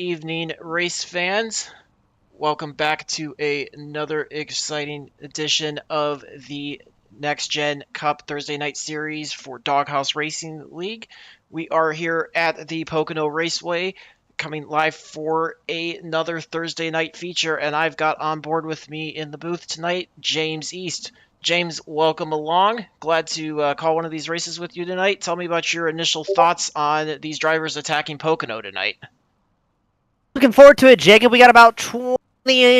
evening, race fans. Welcome back to another exciting edition of the Next Gen Cup Thursday Night Series for Doghouse Racing League. We are here at the Poconno Raceway, coming live for another Thursday night feature, and I've got on board with me in the booth tonight, James East. James, welcome along. Glad to call one of these races with you tonight. Tell me about your initial thoughts on these drivers attacking Poconno tonight. Looking forward to it, Jacob. We got about 20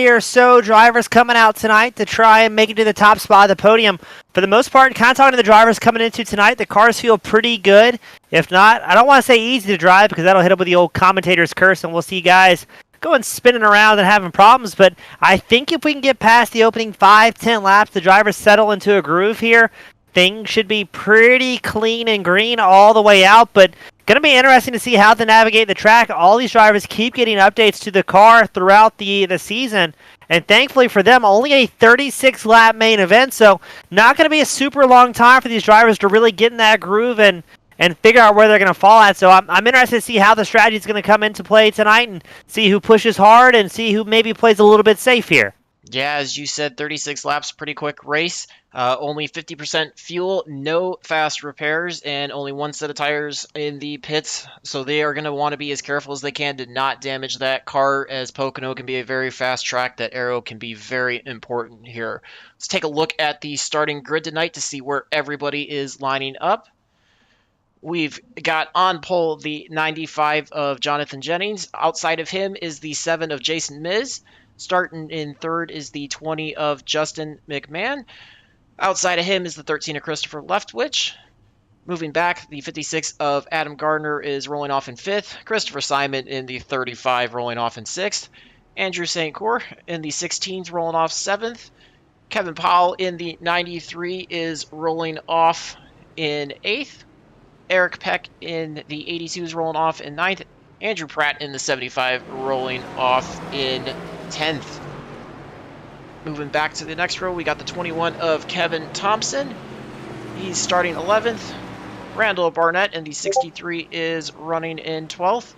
or so drivers coming out tonight to try and make it to the top spot of the podium. For the most part, kind of talking to the drivers coming into tonight, the cars feel pretty good. If not, I don't want to say easy to drive because that'll hit up with the old commentator's curse, and we'll see guys going spinning around and having problems. But I think if we can get past the opening 5-10 laps, the drivers settle into a groove here, things should be pretty clean and green all the way out. But going to be interesting to see how they navigate the track. All these drivers keep getting updates to the car throughout the season. And thankfully for them, only a 36-lap main event. So not going to be a super long time for these drivers to really get in that groove and figure out where they're going to fall at. So I'm interested to see how the strategy is going to come into play tonight and see who pushes hard and see who maybe plays a little bit safe here. Yeah, as you said, 36 laps, pretty quick race. Only 50% fuel, no fast repairs, and only one set of tires in the pits. So they are going to want to be as careful as they can to not damage that car, as Poconno can be a very fast track. That aero can be very important here. Let's take a look at the starting grid tonight to see where everybody is lining up. We've got on pole the 95 of Jonathan Jennings. Outside of him is the 7 of Jason Miz. Starting in third is the 20 of Justin Mcmahon. Outside of him is the 13 of Christopher Leftwich. Moving back, the 56 of Adam Gardner is rolling off in fifth. Christopher Simon in the 35 rolling off in sixth. Andrew St. Cyr in the 16s rolling off seventh. Kevin Powell in the 93 is rolling off in eighth. Eric Peck in the 82s rolling off in ninth. Andrew Pratt in the 75 rolling off in 10th. Moving back to the next row, we got the 21 of Kevin Thompson. He's starting 11th. Randall Barnett in the 63 is running in 12th.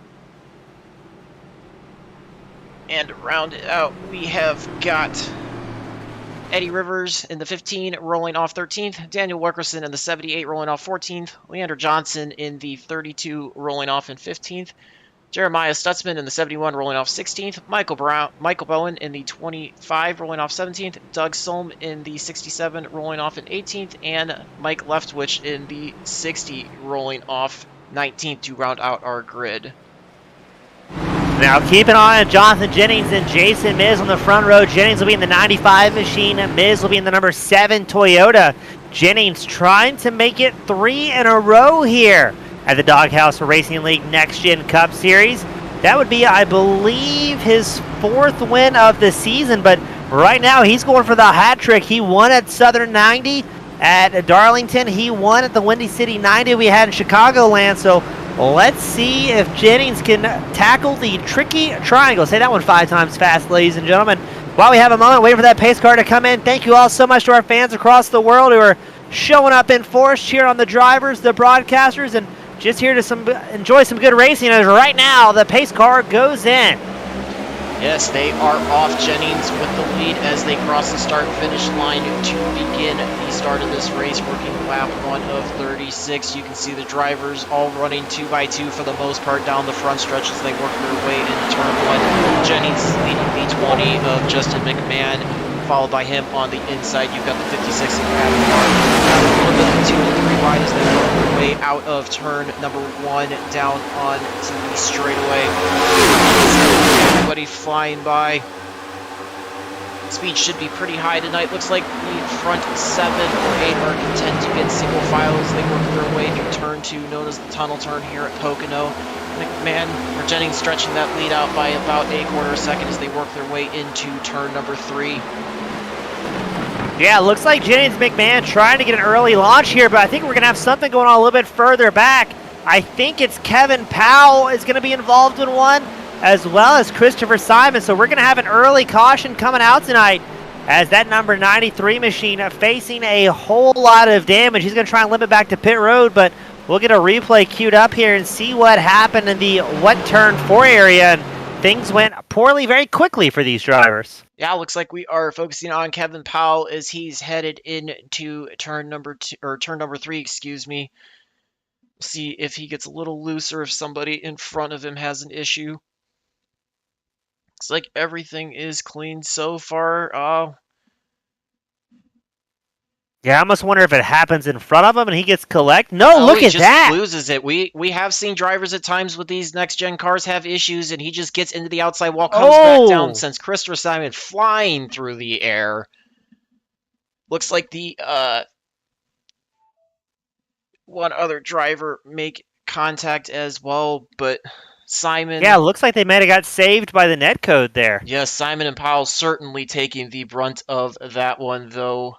And to round it out, we have got Eddie Rivers in the 15 rolling off 13th. Daniel Wilkerson in the 78 rolling off 14th. Leander Johnson in the 32 rolling off in 15th. Jeremiah Stutzman in the 71 rolling off 16th. Michael Bowen in the 25 rolling off 17th. Doug Soames in the 67 rolling off in 18th. And Mike Leftwich in the 60 rolling off 19th to round out our grid. Now keep an eye on Jonathan Jennings and Jason Miz on the front row. Jennings will be in the 95 machine. Miz will be in the number 7 Toyota. Jennings trying to make it 3 in a row here at the Doghouse Racing League Next Gen Cup Series. That would be, I believe, his 4th win of the season, but right now he's going for the hat trick. He won at Southern 90 at Darlington. He won at the Windy City 90 we had in Chicagoland, so let's see if Jennings can tackle the tricky triangle. Say that one 5 times fast, ladies and gentlemen. While we have a moment, waiting for that pace car to come in, thank you all so much to our fans across the world who are showing up in force, cheering on the drivers, the broadcasters, and just here to enjoy some good racing. As right now, the pace car goes in. Yes, they are off. Jennings with the lead as they cross the start-finish line to begin the start of this race, working lap 1 of 36. You can see the drivers all running 2x2 for the most part down the front stretch as they work their way into turn 1. Jennings leading the 20 of Justin McMahon, followed by him on the inside. You've got the 56 of Adam Gardner. A little bit of 2 and 3 wide as they work their way out of turn number 1 down on to the straightaway. Everybody flying by. Speed should be pretty high tonight. Looks like the front 7 or 8 are content to get single file as they work their way through turn 2, known as the tunnel turn here at Poconno. McMahon or Jennings stretching that lead out by about a quarter a second as they work their way into turn number 3. Yeah, looks like Jennings McMahon trying to get an early launch here, but I think we're going to have something going on a little bit further back. I think it's Kevin Powell is going to be involved in one, as well as Christopher Simon. So we're going to have an early caution coming out tonight as that number 93 machine facing a whole lot of damage. He's going to try and limit back to pit road, but we'll get a replay queued up here and see what happened in the wet turn 4 area. And things went poorly very quickly for these drivers. Yeah, looks like we are focusing on Kevin Powell as he's headed into turn number 3, excuse me. See if he gets a little looser, if somebody in front of him has an issue. Looks like everything is clean so far. Yeah, I almost wonder if it happens in front of him and he gets collect. No, look he at just that. loses it. We have seen drivers at times with these next gen cars have issues, and he just gets into the outside wall, comes back down. Since Christopher Simon flying through the air. Looks like the one other driver make contact as well, but Simon. Yeah, looks like they might have got saved by the netcode there. Yes, Simon and Powell certainly taking the brunt of that one, though.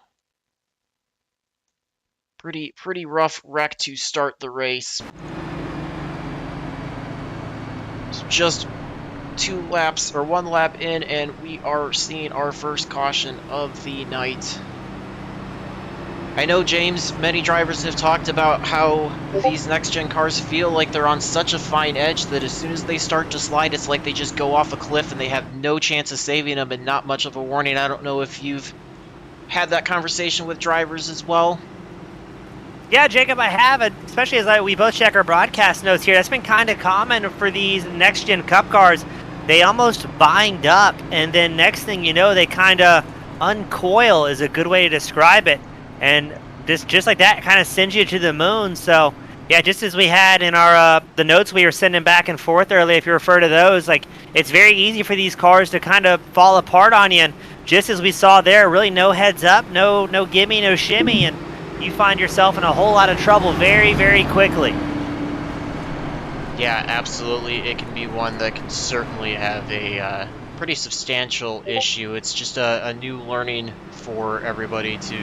Pretty rough wreck to start the race. It's just 1 lap in, and we are seeing our first caution of the night. I know, James, many drivers have talked about how these next-gen cars feel like they're on such a fine edge that as soon as they start to slide, it's like they just go off a cliff and they have no chance of saving them and not much of a warning. I don't know if you've had that conversation with drivers as well. Yeah, Jacob, I have, especially as we both check our broadcast notes here. That's been kind of common for these next-gen Cup cars. They almost bind up, and then next thing you know, they kind of uncoil is a good way to describe it. And just like that, kind of sends you to the moon. So, yeah, just as we had in our the notes we were sending back and forth earlier, if you refer to those, like, it's very easy for these cars to kind of fall apart on you. And just as we saw there, really no heads up, no gimme, no shimmy, and you find yourself in a whole lot of trouble very, very quickly. Yeah, absolutely. It can be one that can certainly have a pretty substantial issue. It's just a new learning for everybody to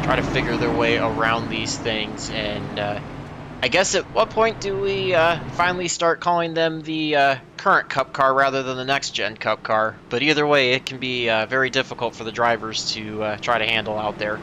try to figure their way around these things. And I guess at what point do we finally start calling them the current Cup car rather than the next-gen Cup car? But either way, it can be very difficult for the drivers to try to handle out there.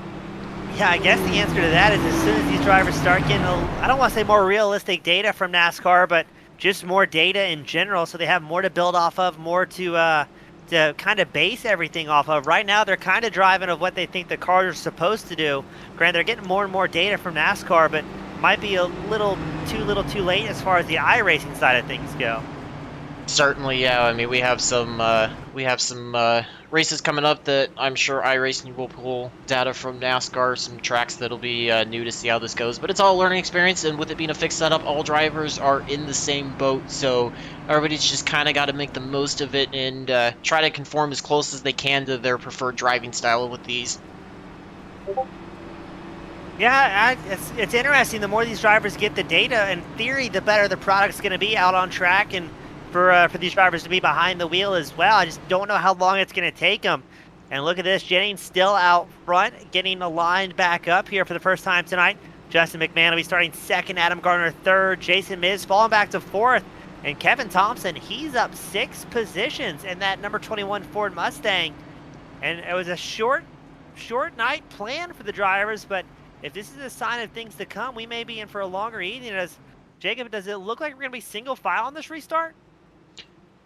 Yeah, I guess the answer to that is as soon as these drivers start getting, I don't want to say more realistic data from NASCAR, but just more data in general, so they have more to build off of, more to kind of base everything off of. Right now, they're kind of driving of what they think the cars are supposed to do. Granted, they're getting more and more data from NASCAR, but might be a little too late as far as the iRacing side of things go. Certainly, yeah. I mean, we have some races coming up that I'm sure iRacing will pull data from NASCAR, some tracks that'll be new to see how this goes. But it's all a learning experience, and with it being a fixed setup, all drivers are in the same boat, so everybody's just kind of got to make the most of it and try to conform as close as they can to their preferred driving style with these. Yeah, it's interesting. The more these drivers get the data, in theory, the better the product's going to be out on track, and for these drivers to be behind the wheel as well. I just don't know how long it's going to take them. And look at this, Jennings still out front, getting aligned back up here for the first time tonight. Justin McMahon will be starting second, Adam Gardner third, Jason Miz falling back to fourth, and Kevin Thompson, he's up 6 positions in that number 21 Ford Mustang. And it was a short night plan for the drivers, but if this is a sign of things to come, we may be in for a longer evening. As Jacob, does it look like we're going to be single file on this restart?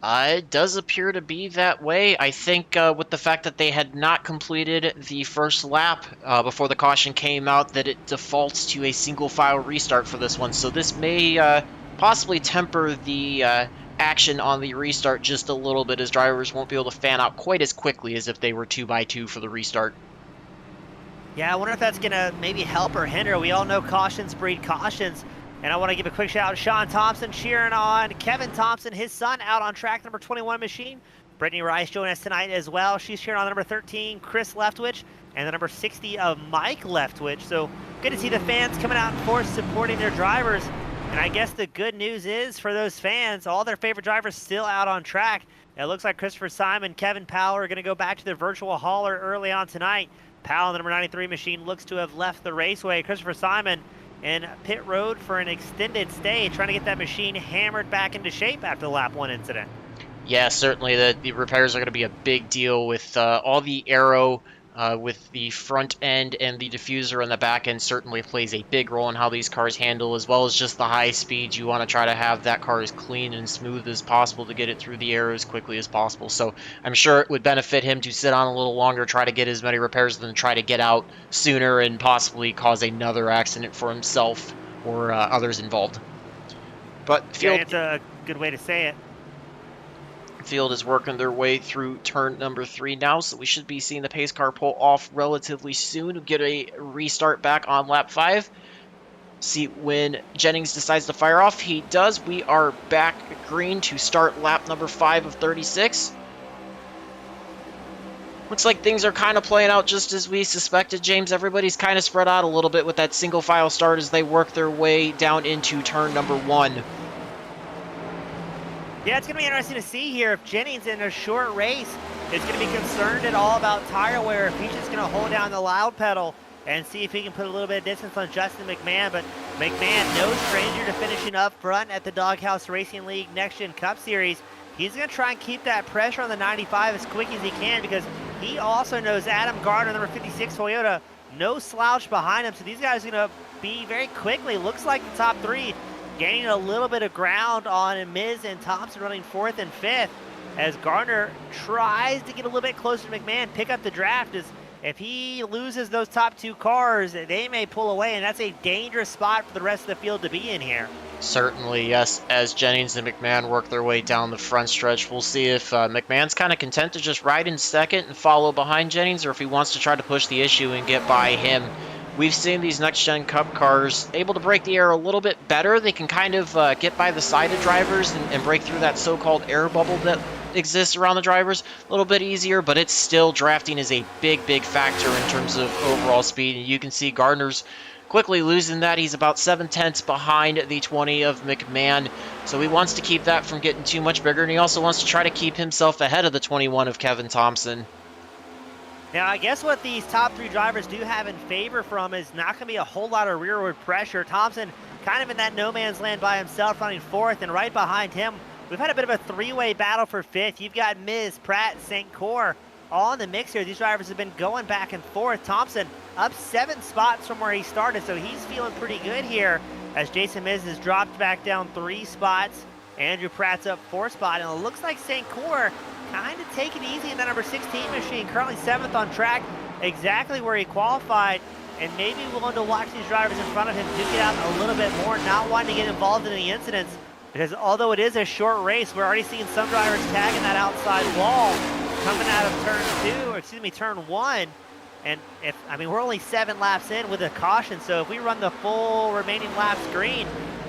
It does appear to be that way. I think with the fact that they had not completed the first lap before the caution came out, that it defaults to a single file restart for this one. So this may possibly temper the action on the restart just a little bit, as drivers won't be able to fan out quite as quickly as if they were 2x2 for the restart. Yeah, I wonder if that's going to maybe help or hinder. We all know cautions breed cautions. And I want to give a quick shout out to Sean Thompson cheering on Kevin Thompson, his son, out on track number 21 machine. Brittany Rice joining us tonight as well. She's cheering on the number 13, Chris Leftwich, and the number 60 of Mike Leftwich. So good to see the fans coming out in force supporting their drivers. And I guess the good news is for those fans, all their favorite drivers still out on track. It looks like Christopher Simon, Kevin Powell are going to go back to the virtual hauler early on tonight. Powell, the number 93 machine, looks to have left the raceway. Christopher Simon in pit road for an extended stay, trying to get that machine hammered back into shape after the lap 1 incident. Yeah, certainly the repairs are going to be a big deal with all the aero with the front end and the diffuser on the back end certainly plays a big role in how these cars handle, as well as just the high speed. You want to try to have that car as clean and smooth as possible to get it through the air as quickly as possible. So I'm sure it would benefit him to sit on a little longer, try to get as many repairs, than try to get out sooner and possibly cause another accident for himself or others involved. But yeah, it's a good way to say it. Field is working their way through turn number 3 now, so we should be seeing the pace car pull off relatively soon. Get a restart back on lap 5. See when Jennings decides to fire off. He does. We are back green to start lap number 5 of 36. Looks like things are kind of playing out just as we suspected, James. Everybody's kind of spread out a little bit with that single file start as they work their way down into turn number 1. Yeah, it's going to be interesting to see here if Jennings in a short race is going to be concerned at all about tire wear, if he's just going to hold down the loud pedal and see if he can put a little bit of distance on Justin McMahon. But McMahon, no stranger to finishing up front at the Doghouse Racing League Next Gen Cup Series. He's going to try and keep that pressure on the 95 as quick as he can, because he also knows Adam Gardner, number 56 Toyota, no slouch behind him. So these guys are going to be very quickly, looks like the top 3, gaining a little bit of ground on Miz and Thompson running 4th and 5th as Gardner tries to get a little bit closer to McMahon, pick up the draft. As if he loses those top 2 cars, they may pull away, and that's a dangerous spot for the rest of the field to be in here. Certainly, yes. As Jennings and McMahon work their way down the front stretch, we'll see if McMahon's kind of content to just ride in second and follow behind Jennings, or if he wants to try to push the issue and get by him. We've seen these next-gen Cup cars able to break the air a little bit better. They can kind of get by the side of drivers and break through that so-called air bubble that exists around the drivers a little bit easier, but it's still, drafting is a big factor in terms of overall speed. And you can see Gardner's quickly losing that. He's about 7/10 behind the 20 of McMahon, so he wants to keep that from getting too much bigger, and he also wants to try to keep himself ahead of the 21 of Kevin Thompson. Now, I guess what these top 3 drivers do have in favor from is not going to be a whole lot of rearward pressure. Thompson kind of in that no man's land by himself, running 4th, and right behind him, we've had a bit of a 3-way battle for 5th. You've got Miz, Pratt, St. Cor all in the mix here. These drivers have been going back and forth. Thompson up 7 spots from where he started, so he's feeling pretty good here as Jason Miz has dropped back down 3 spots. Andrew Pratt's up 4 spot, and it looks like St. Cor kind of taking it easy in that number 16 machine, currently 7th on track, exactly where he qualified, and maybe willing to watch these drivers in front of him duke it out a little bit more, not wanting to get involved in any incidents, because although it is a short race, we're already seeing some drivers tagging that outside wall coming out of turn 1. And we're only 7 laps in with a caution, so if we run the full remaining laps green,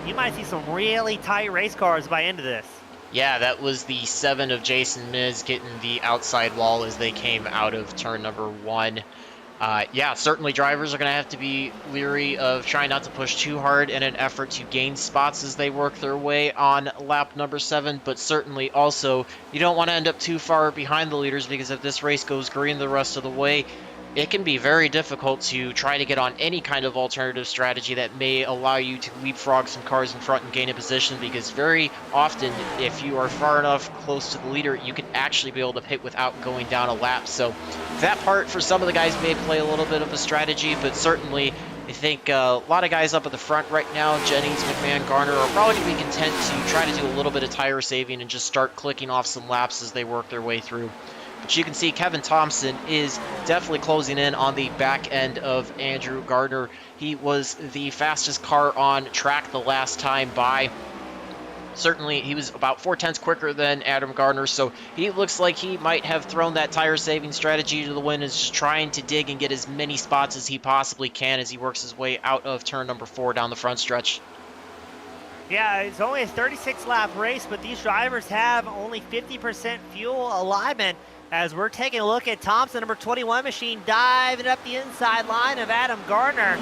you might see some really tight race cars by end of this. Yeah, that was the 7 of Jason Miz getting the outside wall as they came out of turn number 1. Yeah, certainly drivers are going to have to be leery of trying not to push too hard in an effort to gain spots as they work their way on lap number 7, but certainly also you don't want to end up too far behind the leaders, because if this race goes green the rest of the way, it can be very difficult to try to get on any kind of alternative strategy that may allow you to leapfrog some cars in front and gain a position, because very often, if you are far enough close to the leader, you can actually be able to pit without going down a lap. So that part for some of the guys may play a little bit of a strategy, but certainly I think a lot of guys up at the front right now, Jennings, McMahon, Garner, are probably going to be content to try to do a little bit of tire saving and just start clicking off some laps as they work their way through. But you can see Kevin Thompson is definitely closing in on the back end of Andrew Gardner. He was the fastest car on track the last time by. Certainly, he was about 4/10 quicker than Adam Gardner, so he looks like he might have thrown that tire-saving strategy to the wind, and is just trying to dig and get as many spots as he possibly can as he works his way out of turn number 4 down the front stretch. Yeah, it's only a 36-lap race, but these drivers have only 50% fuel alignment. As we're taking a look at Thompson, number 21 machine, diving up the inside line of Adam Gardner.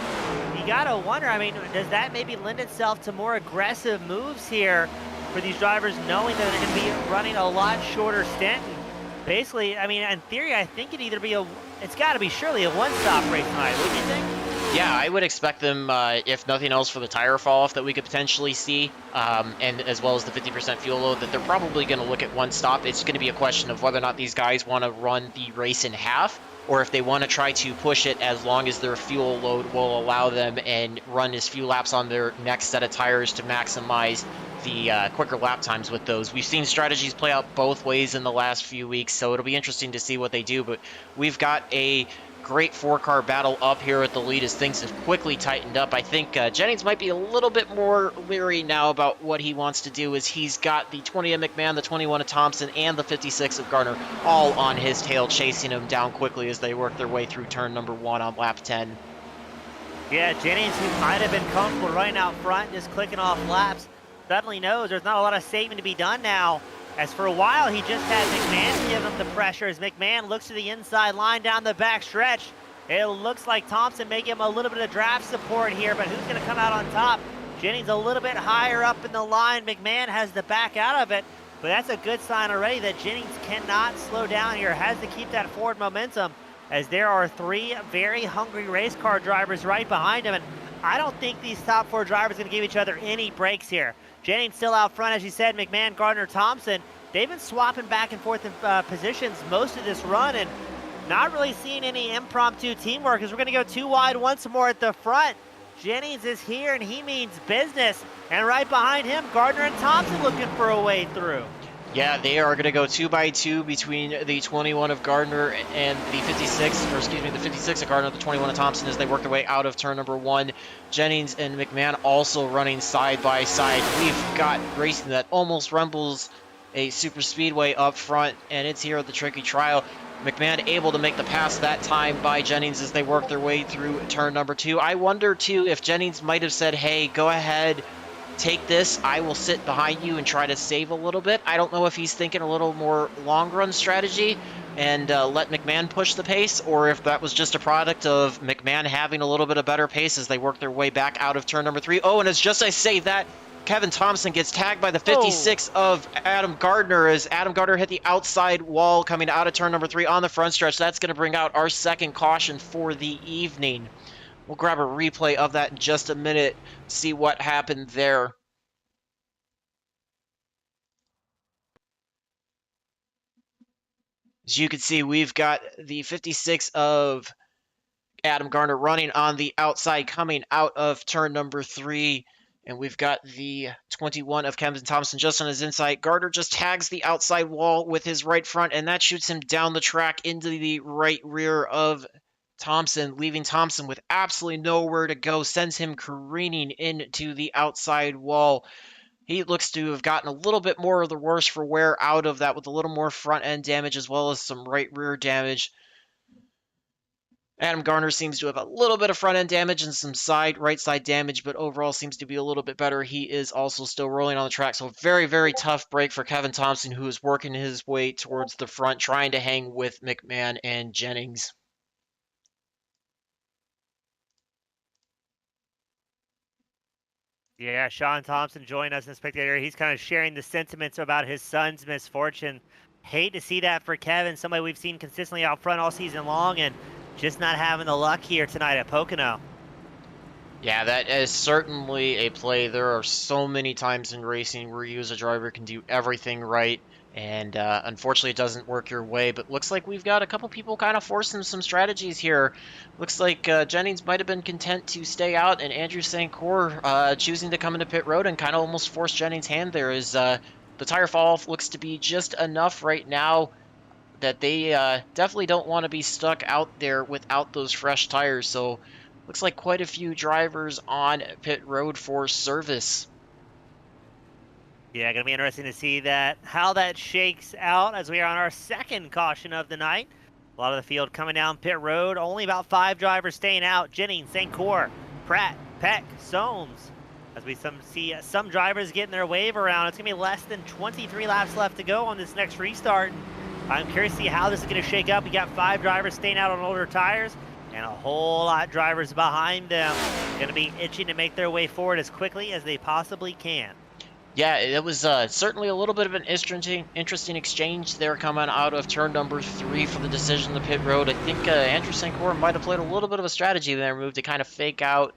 You gotta wonder, does that maybe lend itself to more aggressive moves here for these drivers, knowing that they're gonna be running a lot shorter stint? And basically, in theory, I think it's gotta be surely a one-stop race tonight, wouldn't you think? Yeah, I would expect them, if nothing else, for the tire fall-off that we could potentially see, and as well as the 50% fuel load, that they're probably going to look at one stop. It's going to be a question of whether or not these guys want to run the race in half, or if they want to try to push it as long as their fuel load will allow them and run as few laps on their next set of tires to maximize the quicker lap times with those. We've seen strategies play out both ways in the last few weeks, so it'll be interesting to see what they do, but we've got a great four-car battle up here at the lead as things have quickly tightened up. I think Jennings might be a little bit more leery now about what he wants to do, as he's got the 20 of McMahon, the 21 of Thompson, and the 56 of Gardner all on his tail, chasing him down quickly as they work their way through turn number 1 on lap 10. Yeah, Jennings, who might have been comfortable running out front and just clicking off laps, suddenly knows there's not a lot of saving to be done now. As for a while, he just had McMahon give him the pressure. As McMahon looks to the inside line down the back stretch, it looks like Thompson may give him a little bit of draft support here, but who's going to come out on top? Jennings a little bit higher up in the line. McMahon has to back out of it, but that's a good sign already that Jennings cannot slow down here, has to keep that forward momentum, as there are 3 very hungry race car drivers right behind him, and I don't think these top 4 drivers are going to give each other any breaks here. Jennings still out front, as you said, McMahon, Gardner, Thompson. They've been swapping back and forth in positions most of this run, and not really seeing any impromptu teamwork, as we're going to go 2 wide once more at the front. Jennings is here, and he means business. And right behind him, Gardner and Thompson looking for a way through. Yeah, they are going to go 2 by 2 between the 21 of Gardner and the 56, or excuse me, the 56 of Gardner, the 21 of Thompson, as they work their way out of turn number 1. Jennings and McMahon also running side by side. We've got racing that almost resembles a super speedway up front, and it's here at the Tricky Trial. McMahon able to make the pass that time by Jennings as they work their way through turn number 2. I wonder, too, if Jennings might have said, hey, go ahead, take this, I will sit behind you and try to save a little bit. I don't know if he's thinking a little more long-run strategy and let McMahon push the pace, or if that was just a product of McMahon having a little bit of better pace as they work their way back out of turn number 3. Oh, and as just I say that, Kevin Thompson gets tagged by the 56 of Adam Gardner, as Adam Gardner hit the outside wall coming out of turn number 3 on the front stretch. That's going to bring out our second caution for the evening. We'll grab a replay of that in just a minute, see what happened there. As you can see, we've got the 56 of Adam Gardner running on the outside coming out of turn number 3. And we've got the 21 of Kevin Thompson just on his inside. Gardner just tags the outside wall with his right front, and that shoots him down the track into the right rear of Thompson, leaving Thompson with absolutely nowhere to go, sends him careening into the outside wall. He looks to have gotten a little bit more of the worse for wear out of that, with a little more front end damage as well as some right rear damage. Adam Gardner seems to have a little bit of front end damage and some right side damage, but overall seems to be a little bit better. He is also still rolling on the track, so very, very tough break for Kevin Thompson, who is working his way towards the front, trying to hang with McMahon and Jennings. Yeah, Sean Thompson joined us in the spectator. He's kind of sharing the sentiments about his son's misfortune. Hate to see that for Kevin, somebody we've seen consistently out front all season long, and just not having the luck here tonight at Poconno. Yeah, that is certainly a play. There are so many times in racing where you as a driver can do everything right, and unfortunately it doesn't work your way. But looks like we've got a couple people kind of forcing some strategies here. Looks like Jennings might have been content to stay out, and Andrew St. Cyr choosing to come into pit road and kind of almost force Jennings' hand there. As the tire fall off looks to be just enough right now that they definitely don't want to be stuck out there without those fresh tires. So looks like quite a few drivers on pit road for service. Yeah, going to be interesting to see how that shakes out as we are on our second caution of the night. A lot of the field coming down pit road. Only about 5 drivers staying out. Jennings, St. Cyr, Pratt, Peck, Soames. As we see some drivers getting their wave around. It's going to be less than 23 laps left to go on this next restart. I'm curious to see how this is going to shake up. We got 5 drivers staying out on older tires, and a whole lot of drivers behind them going to be itching to make their way forward as quickly as they possibly can. Yeah, it was certainly a little bit of an interesting exchange there coming out of turn number 3 for the decision of the pit road. I think Andrew Sankour might have played a little bit of a strategy there, move to kind of fake out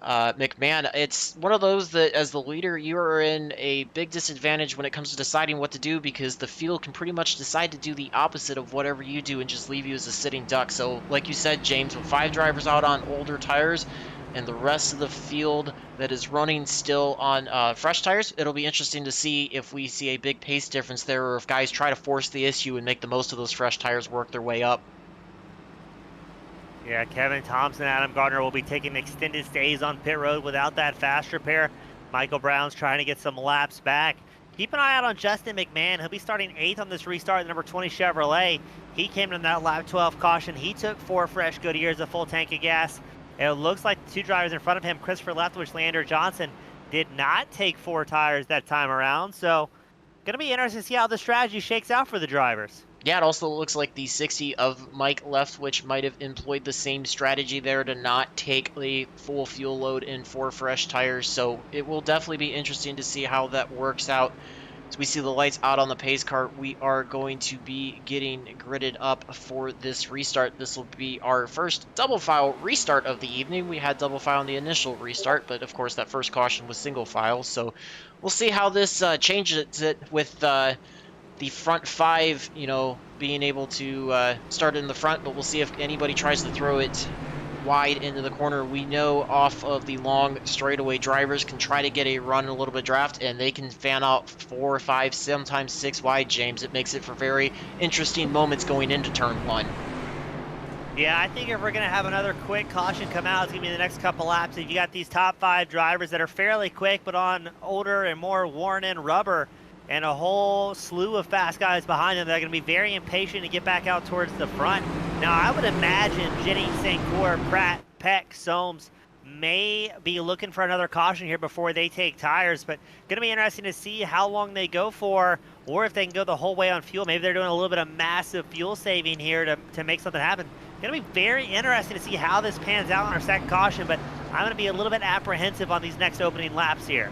McMahon. It's one of those that, as the leader, you are in a big disadvantage when it comes to deciding what to do because the field can pretty much decide to do the opposite of whatever you do and just leave you as a sitting duck. So, like you said, James, with 5 drivers out on older tires and the rest of the field that is running still on fresh tires, it'll be interesting to see if we see a big pace difference there or if guys try to force the issue and make the most of those fresh tires work their way up. Yeah, Kevin Thompson, Adam Gardner will be taking extended stays on pit road without that fast repair. Michael Brown's trying to get some laps back. Keep an eye out on Justin McMahon. He'll be starting 8th on this restart, the number 20 Chevrolet. He came in that lap 12 caution. He took 4 fresh Goodyears, a full tank of gas. It looks like the 2 drivers in front of him, Christopher Leftwich, Leander Johnson, did not take 4 tires that time around. So, going to be interesting to see how the strategy shakes out for the drivers. Yeah, it also looks like the 60 of Mike Leftwich might have employed the same strategy there to not take a full fuel load in 4 fresh tires. So it will definitely be interesting to see how that works out. As we see the lights out on the pace car, we are going to be getting gridded up for this restart. This will be our first double file restart of the evening. We had double file in the initial restart, but of course that first caution was single file. So we'll see how this changes it with the front 5, being able to start in the front, but we'll see if anybody tries to throw it wide into the corner. We know off of the long straightaway drivers can try to get a run and a little bit of draft, and they can fan out 4, 5, sometimes 6 wide, James. It makes it for very interesting moments going into turn 1. Yeah, I think if we're going to have another quick caution come out, it's going to be the next couple laps. If you got these top 5 drivers that are fairly quick, but on older and more worn-in rubber, and a whole slew of fast guys behind them that are going to be very impatient to get back out towards the front. Now, I would imagine Jennings, Sankour, Pratt, Peck, Soames may be looking for another caution here before they take tires, but going to be interesting to see how long they go for, or if they can go the whole way on fuel. Maybe they're doing a little bit of massive fuel saving here to make something happen. Going to be very interesting to see how this pans out on our second caution, but I'm going to be a little bit apprehensive on these next opening laps here.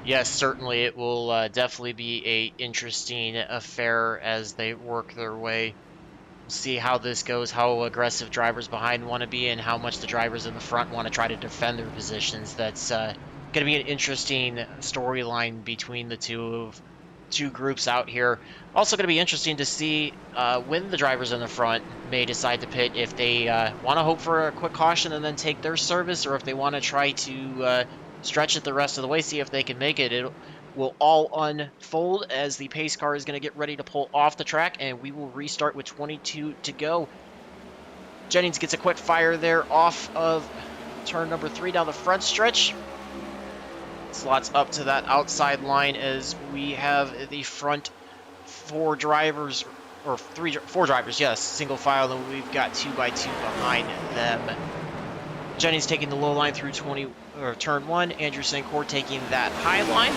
Yes, certainly it will definitely be a interesting affair as they work their way. We'll see how this goes, how aggressive drivers behind want to be, and how much the drivers in the front want to try to defend their positions. That's going to be an interesting storyline between the two groups out here. Also going to be interesting to see when the drivers in the front may decide to pit, if they want to hope for a quick caution and then take their service, or if they want to try to stretch it the rest of the way, see if they can make it. It will all unfold as the pace car is going to get ready to pull off the track, and we will restart with 22 to go. Jennings gets a quick fire there off of turn number 3 down the front stretch. Slots up to that outside line as we have the front 4 drivers, or 4 drivers, yes, single file, and we've got 2x2 behind them. Jennings taking the low line through turn 1. Andrew Sankour taking that high line.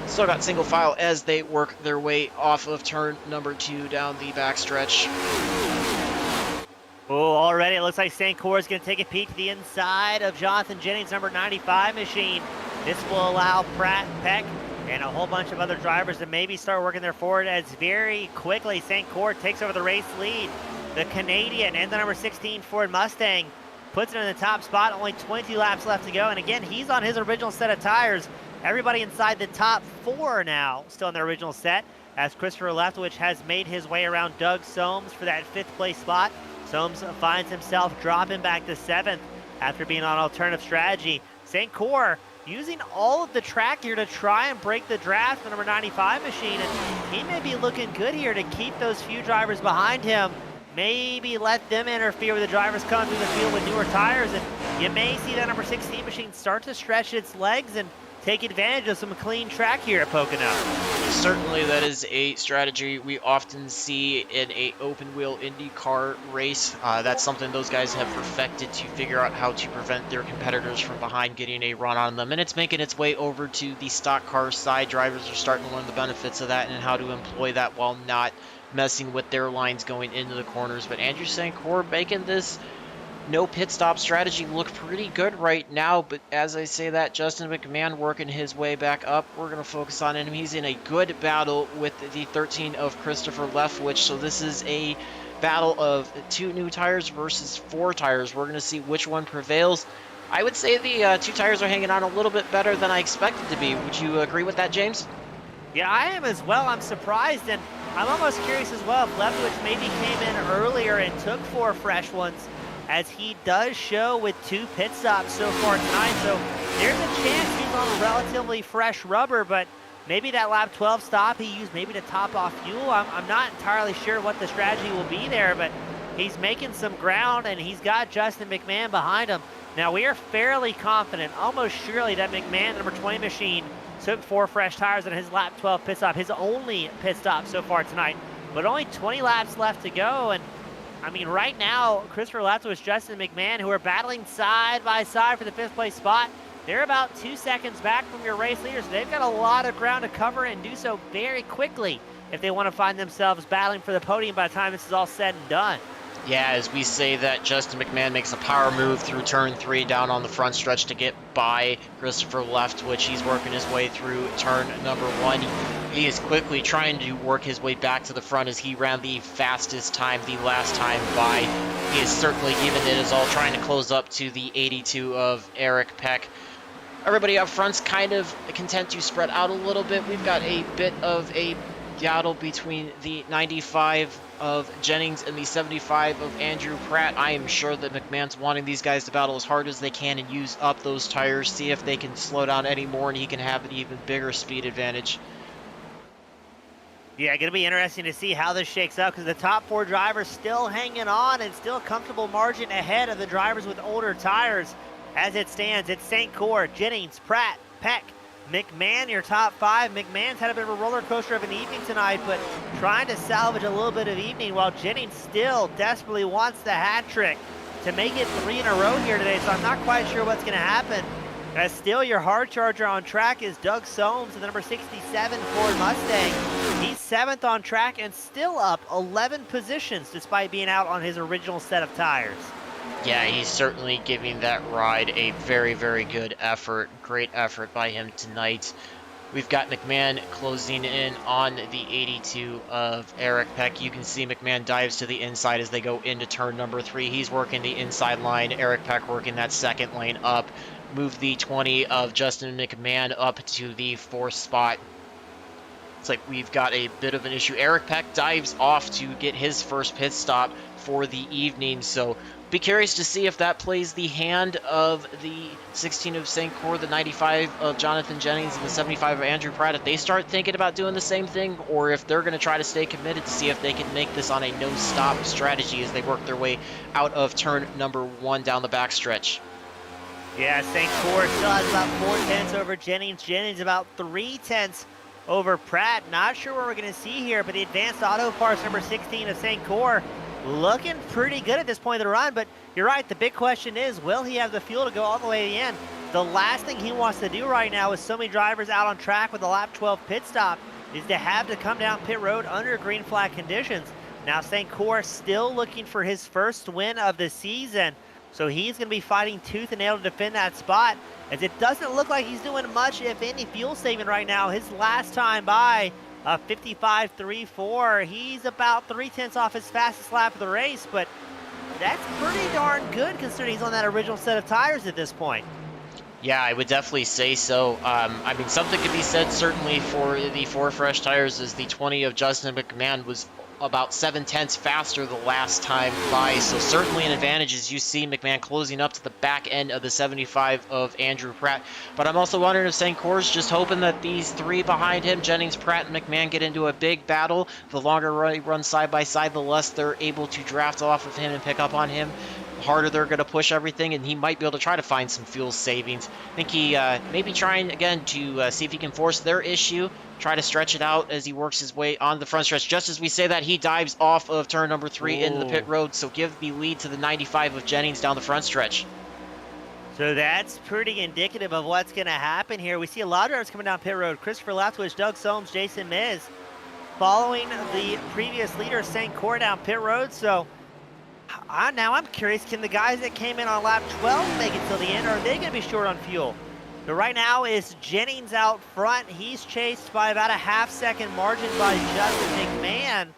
Still got single file as they work their way off of turn number 2 down the backstretch. Oh, already it looks like Sankour is going to take a peek to the inside of Jonathan Jennings' number 95 machine. This will allow Pratt, Peck, and a whole bunch of other drivers to maybe start working their forward as very quickly Sankour takes over the race lead. The Canadian and the number 16 Ford Mustang puts it in the top spot. Only 20 laps left to go. And again, he's on his original set of tires. Everybody inside the top 4 now still in their original set, as Christopher Leftwich has made his way around Doug Soames for that 5th place spot. Soames finds himself dropping back to 7th after being on alternative strategy. Sankour using all of the track here to try and break the draft for the number 95 machine. And he may be looking good here to keep those few drivers behind him. Maybe let them interfere with the drivers coming through the field with newer tires, and you may see that number 16 machine start to stretch its legs and take advantage of some clean track here at Poconno. Certainly that is a strategy we often see in a open wheel IndyCar race. That's something those guys have perfected to figure out how to prevent their competitors from behind getting a run on them, and it's making its way over to the stock car side. Drivers are starting to learn the benefits of that and how to employ that while not messing with their lines going into the corners. But Andrew Sankour making this no pit stop strategy look pretty good right now, but as I say that, Justin McMahon working his way back up. We're going to focus on him. He's in a good battle with the 13 of Christopher Leftwich, so this is a battle of 2 new tires versus 4 tires. We're going to see which one prevails. I would say the 2 tires are hanging on a little bit better than I expected to be. Would you agree with that, James? Yeah, I am as well. I'm surprised, and I'm almost curious as well if Leftwich maybe came in earlier and took 4 fresh ones, as he does show with 2 pit stops so far tonight. So there's a chance he's on relatively fresh rubber, but maybe that lap 12 stop he used maybe to top off fuel. I'm not entirely sure what the strategy will be there, but he's making some ground, and he's got Justin McMahon behind him. Now, we are fairly confident, almost surely, that McMahon, number 20 machine, took 4 fresh tires on his lap 12 pit stop, his only pit stop so far tonight. But only 20 laps left to go, and I mean, right now, Christopher Leftwich, Justin McMahon, who are battling side by side for the 5th place spot, they're about 2 seconds back from your race leaders. They've got a lot of ground to cover and do so very quickly if they want to find themselves battling for the podium by the time this is all said and done. Yeah, as we say that, Justin McMahon makes a power move through turn 3 down on the front stretch to get by Christopher Leftwich. He's working his way through turn number 1. He is quickly trying to work his way back to the front as he ran the fastest time the last time by. He is certainly giving it his all, trying to close up to the 82 of Eric Peck. Everybody up front's kind of content to spread out a little bit. We've got a bit of a battle between the 95 of Jennings and the 75 of Andrew Pratt. I am sure that McMahon's wanting these guys to battle as hard as they can and use up those tires, see if they can slow down any more and he can have an even bigger speed advantage. Yeah, going to be interesting to see how this shakes out, because the top 4 drivers still hanging on and still a comfortable margin ahead of the drivers with older tires. As it stands, it's St. Cyr, Jennings, Pratt, Peck, McMahon, your top 5. McMahon's had a bit of a roller coaster of an evening tonight, but trying to salvage a little bit of evening, while Jennings still desperately wants the hat trick to make it 3 in a row here today. So I'm not quite sure what's going to happen. As still your hard charger on track is Doug Soames, the number 67 Ford Mustang. He's 7th on track and still up 11 positions despite being out on his original set of tires. Yeah, he's certainly giving that ride a very, very good effort. Great effort by him tonight. We've got McMahon closing in on the 82 of Eric Peck. You can see McMahon dives to the inside as they go into turn number 3. He's working the inside line. Eric Peck working that second lane up. Move the 20 of Justin McMahon up to the 4th spot. It's like we've got a bit of an issue. Eric Peck dives off to get his first pit stop for the evening, so be curious to see if that plays the hand of the 16 of St. Cyr, the 95 of Jonathan Jennings, and the 75 of Andrew Pratt, if they start thinking about doing the same thing, or if they're going to try to stay committed to see if they can make this on a no-stop strategy as they work their way out of turn number 1 down the backstretch. Yeah, St. Cyr still has about 4/10 over Jennings. Jennings about 3/10 over Pratt. Not sure what we're going to see here, but the advanced auto parts number 16 of St. Cyr looking pretty good at this point of the run. But you're right, the big question is, will he have the fuel to go all the way to the end? The last thing he wants to do right now with so many drivers out on track with the lap 12 pit stop is to have to come down pit road under green flag conditions. Now St. Cyr still looking for his first win of the season, so he's going to be fighting tooth and nail to defend that spot, as it doesn't look like he's doing much, if any, fuel saving right now. His last time by, 55.34, he's about 3/10 off his fastest lap of the race, but that's pretty darn good considering he's on that original set of tires at this point. Yeah, I would definitely say so. I mean, something could be said certainly for the 4 fresh tires, as the 20 of Justin McMahon was about 7/10 faster the last time by, so certainly an advantage as you see McMahon closing up to the back end of the 75 of Andrew Pratt. But I'm also wondering if St. Cyr's just hoping that these 3 behind him, Jennings, Pratt, and McMahon, get into a big battle. The longer they run side by side, the less they're able to draft off of him and pick up on him. The harder they're going to push everything, and he might be able to try to find some fuel savings. I think he may be trying again to see if he can force their issue, try to stretch it out as he works his way on the front stretch. Just as we say that, he dives off of turn number 3 into the pit road, so give the lead to the 95 of Jennings down the front stretch. So that's pretty indicative of what's going to happen here. We see a lot of drivers coming down pit road. Christopher Leftwich, Doug Soames, Jason Miz, following the previous leader, St. Cyr, down pit road. So Now I'm curious, can the guys that came in on lap 12 make it till the end, or are they going to be short on fuel? But right now is Jennings out front. He's chased by about a half-second margin by Justin McMahon,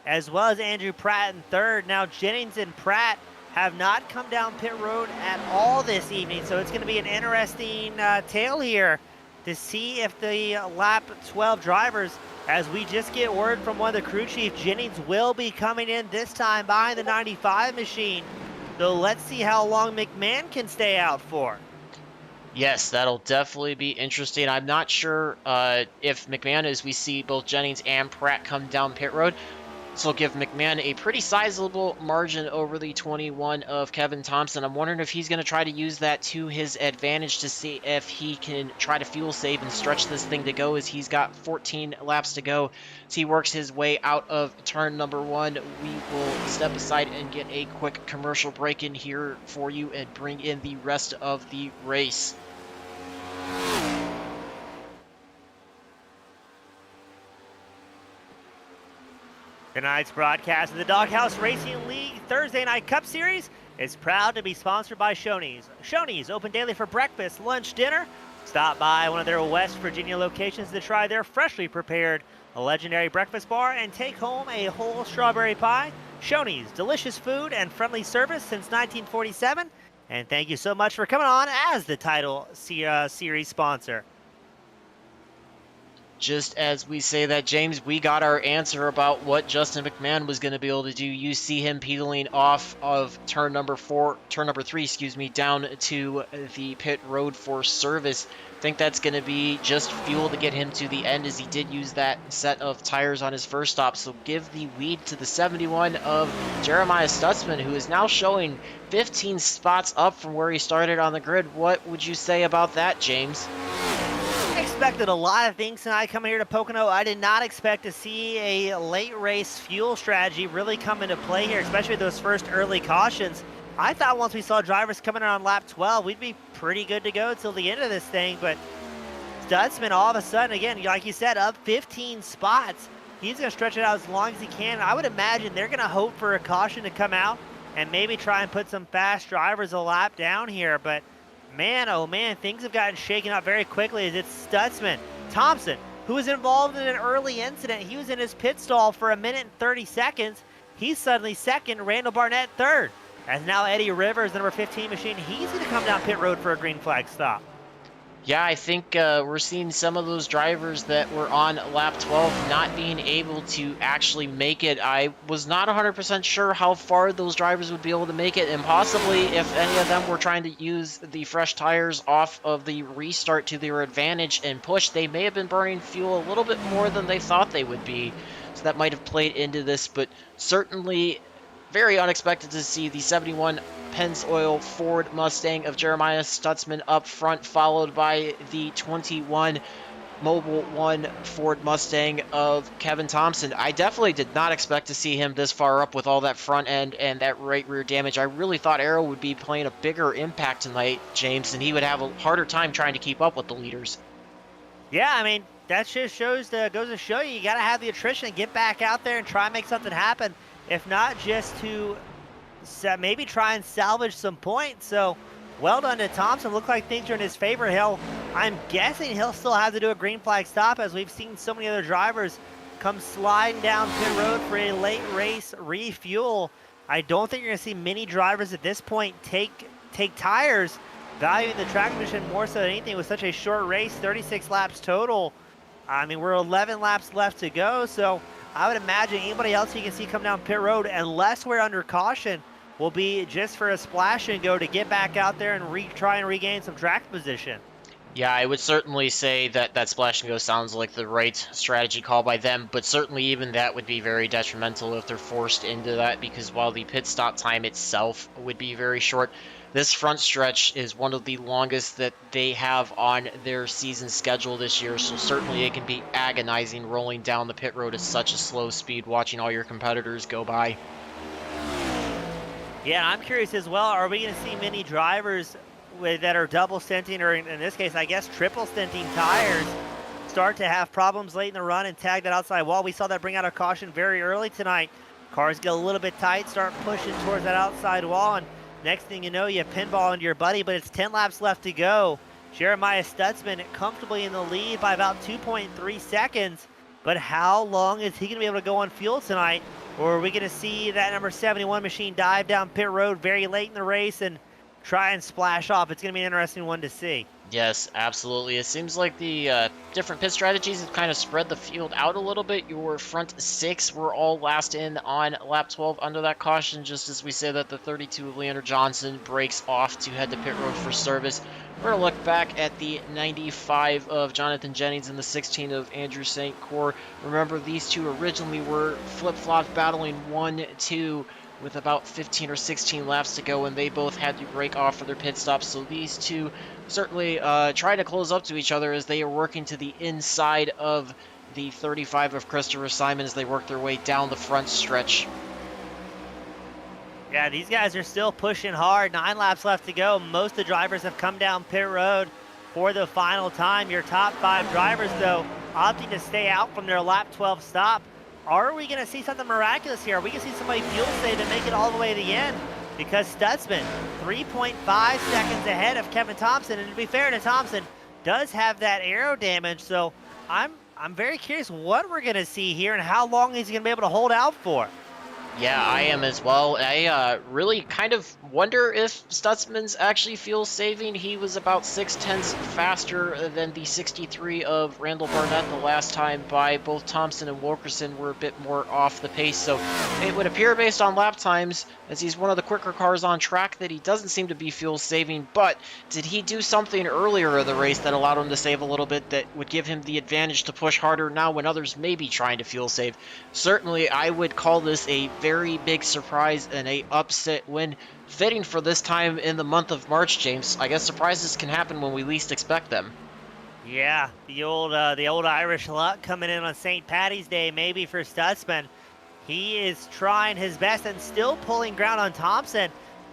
as well as Andrew Pratt in third. Now Jennings and Pratt have not come down pit road at all this evening, so it's going to be an interesting tale here to see if the lap 12 drivers, as we just get word from one of the crew chiefs, Jennings will be coming in this time behind the 95 machine. So let's see how long McMahon can stay out for. Yes, that'll definitely be interesting. I'm not sure if McMahon, as we see both Jennings and Pratt come down pit road, this will give McMahon a pretty sizable margin over the 21 of Kevin Thompson. I'm wondering if he's going to try to use that to his advantage to see if he can try to fuel save and stretch this thing to go, as he's got 14 laps to go. As he works his way out of turn number 1, we will step aside and get a quick commercial break in here for you and bring in the rest of the race. Tonight's broadcast of the Doghouse Racing League Thursday Night Cup Series is proud to be sponsored by Soames. Soames, open daily for breakfast, lunch, dinner. Stop by one of their West Virginia locations to try their freshly prepared legendary breakfast bar and take home a whole strawberry pie. Soames, delicious food and friendly service since 1947. And thank you so much for coming on as the title series sponsor. Just as we say that, James, we got our answer about what Justin McMahon was going to be able to do. You see him pedaling off of turn number 3, down to the pit road for service. I think that's going to be just fuel to get him to the end, as he did use that set of tires on his first stop. So give the lead to the 71 of Jeremiah Stutzman, who is now showing 15 spots up from where he started on the grid. What would you say about that, James? I expected a lot of things tonight coming here to Poconno. I did not expect to see a late race fuel strategy really come into play here, especially those first early cautions. I thought once we saw drivers coming in on lap 12, we'd be pretty good to go till the end of this thing, but Stutzman all of a sudden, again, like you said, up 15 spots. He's going to stretch it out as long as he can. I would imagine they're going to hope for a caution to come out and maybe try and put some fast drivers a lap down here, but man, oh man, things have gotten shaken up very quickly as it's Stutzman. Thompson, who was involved in an early incident. He was in his pit stall for 1 minute and 30 seconds. He's suddenly second, Randall Barnett third. As now Eddie Rivers, the number 15 machine, he's going to come down pit road for a green flag stop. Yeah, I think we're seeing some of those drivers that were on lap 12 not being able to actually make it. I was not 100% sure how far those drivers would be able to make it, and possibly if any of them were trying to use the fresh tires off of the restart to their advantage and push, they may have been burning fuel a little bit more than they thought they would be. So that might have played into this, but certainly very unexpected to see the 71 Pennzoil Ford Mustang of Jeremiah Stutzman up front, followed by the 21 Mobil 1 Ford Mustang of Kevin Thompson. I definitely did not expect to see him this far up with all that front end and that right rear damage. I really thought Arrow would be playing a bigger impact tonight, James, and he would have a harder time trying to keep up with the leaders. Yeah, I mean, that just goes to show you got to have the attrition, get back out there and try and make something happen. If not, just to maybe try and salvage some points. So, well done to Thompson. Look like things are in his favor. I'm guessing he'll still have to do a green flag stop, as we've seen so many other drivers come sliding down pit road for a late race refuel. I don't think you're going to see many drivers at this point take tires, valuing the track condition more so than anything with such a short race, 36 laps total. I mean, we're 11 laps left to go, so I would imagine anybody else you can see come down pit road, unless we're under caution, will be just for a splash and go to get back out there and try and regain some track position. Yeah, I would certainly say that splash and go sounds like the right strategy call by them, but certainly even that would be very detrimental if they're forced into that, because while the pit stop time itself would be very short, this front stretch is one of the longest that they have on their season schedule this year, so certainly it can be agonizing rolling down the pit road at such a slow speed, watching all your competitors go by. Yeah, I'm curious as well, are we going to see many drivers that are double stinting, or in this case, I guess triple stinting tires, start to have problems late in the run and tag that outside wall? We saw that bring out a caution very early tonight. Cars get a little bit tight, start pushing towards that outside wall, and next thing you know, you pinball into your buddy, but it's 10 laps left to go. Jeremiah Stutzman comfortably in the lead by about 2.3 seconds, but how long is he going to be able to go on fuel tonight? Or are we going to see that number 71 machine dive down pit road very late in the race and try and splash off? It's going to be an interesting one to see. Yes, absolutely. It seems like the different pit strategies have kind of spread the field out a little bit. Your front 6 were all last in on lap 12 under that caution, just as we say that the 32 of Leander Johnson breaks off to head to pit road for service. We're going to look back at the 95 of Jonathan Jennings and the 16 of Andrew St. Cyr. Remember, these two originally were flip-flopped battling 1-2 with about 15 or 16 laps to go, and they both had to break off for their pit stops. So these two certainly try to close up to each other as they are working to the inside of the 35 of Christopher Simon as they work their way down the front stretch. Yeah, these guys are still pushing hard. 9 laps left to go. Most of the drivers have come down pit road for the final time. Your top 5 drivers, though, opting to stay out from their lap 12 stop. Are we going to see something miraculous here? Are we going to see somebody fuel save and make it all the way to the end? Because Stutzman, 3.5 seconds ahead of Kevin Thompson, and to be fair to Thompson, does have that aero damage, so I'm very curious what we're going to see here and how long he's going to be able to hold out for. Yeah, I am as well. I really kind of wonder if Stutzman's actually fuel saving. He was about 0.6 faster than the 63 of Randall Barnett the last time by. Both Thompson and Wilkerson were a bit more off the pace, so it would appear based on lap times, as he's one of the quicker cars on track, that he doesn't seem to be fuel saving. But did he do something earlier in the race that allowed him to save a little bit that would give him the advantage to push harder now when others may be trying to fuel save? Certainly, I would call this a very big surprise and a upset win, fitting for this time in the month of March, James. I guess surprises can happen when we least expect them. Yeah, the old Irish luck coming in on St. Paddy's Day, maybe for Stutzman. He is trying his best and still pulling ground on Thompson.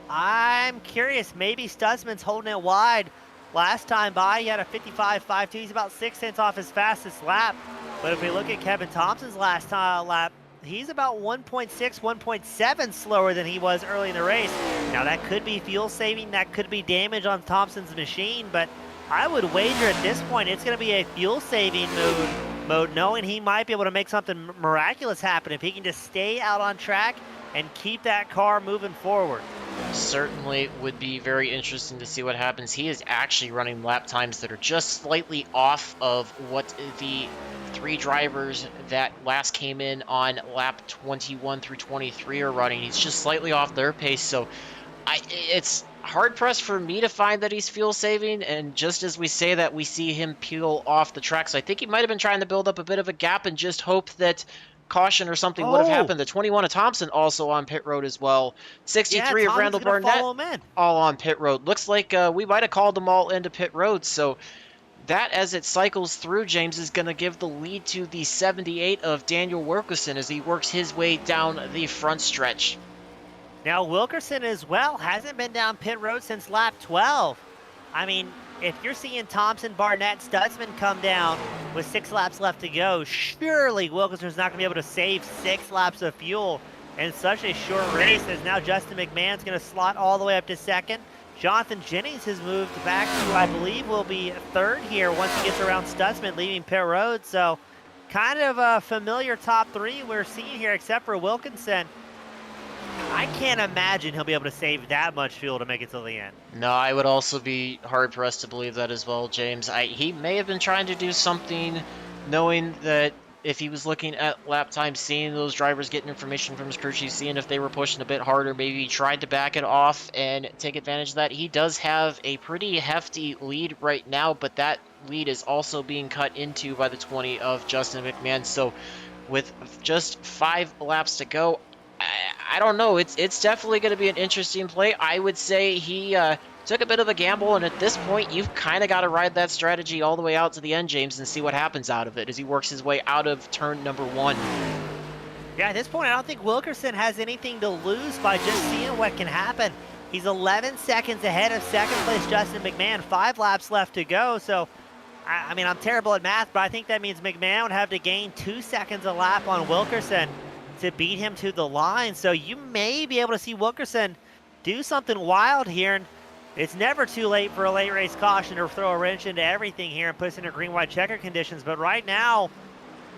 I'm curious, maybe Stutzman's holding it wide. Last time by, he had a 55.52. He's about 6 tenths off his fastest lap. But if we look at Kevin Thompson's last lap, he's about 1.6, 1.7 slower than he was early in the race. Now, that could be fuel saving. That could be damage on Thompson's machine. But I would wager at this point it's going to be a fuel saving mode, knowing he might be able to make something miraculous happen if he can just stay out on track and keep that car moving forward. Certainly would be very interesting to see what happens. He is actually running lap times that are just slightly off of what the 3 drivers that last came in on lap 21 through 23 are running. He's just slightly off their pace, so it's hard-pressed for me to find that he's fuel saving, and just as we say that, we see him peel off the track. So I think he might have been trying to build up a bit of a gap and just hope that caution or something would have happened. The 21 of Thompson also on pit road as well. 63 of Randall Barnett all on pit road. Looks like we might have called them all into pit road, so that, as it cycles through, James, is going to give the lead to the 78 of Daniel Wilkerson as he works his way down the front stretch. Now, Wilkerson as well hasn't been down pit road since lap 12. I mean, if you're seeing Thompson, Barnett, Stutzman come down with 6 laps left to go, surely Wilkerson's not going to be able to save 6 laps of fuel in such a short race, as now Justin McMahon's going to slot all the way up to second. Jonathan Jennings has moved back to, I believe, will be third here once he gets around Stutzman, leaving pit road. So kind of a familiar top 3 we're seeing here, except for Wilkinson. I can't imagine he'll be able to save that much fuel to make it to the end. No, I would also be hard-pressed to believe that as well, James. He may have been trying to do something, knowing that if he was looking at lap time, seeing those drivers getting information from his crew chief, seeing if they were pushing a bit harder, maybe he tried to back it off and take advantage of that. He does have a pretty hefty lead right now, but that lead is also being cut into by the 20 of Justin McMahon. So with just 5 laps to go, I don't know. It's definitely going to be an interesting play. I would say he took a bit of a gamble, and at this point, you've kind of got to ride that strategy all the way out to the end, James, and see what happens out of it as he works his way out of turn number 1. Yeah, at this point, I don't think Wilkerson has anything to lose by just seeing what can happen. He's 11 seconds ahead of second place Justin McMahon, 5 laps left to go, so I mean, I'm terrible at math, but I think that means McMahon would have to gain 2 seconds a lap on Wilkerson to beat him to the line. So you may be able to see Wilkerson do something wild here. And it's never too late for a late race caution to throw a wrench into everything here and put us into green-white checker conditions. But right now,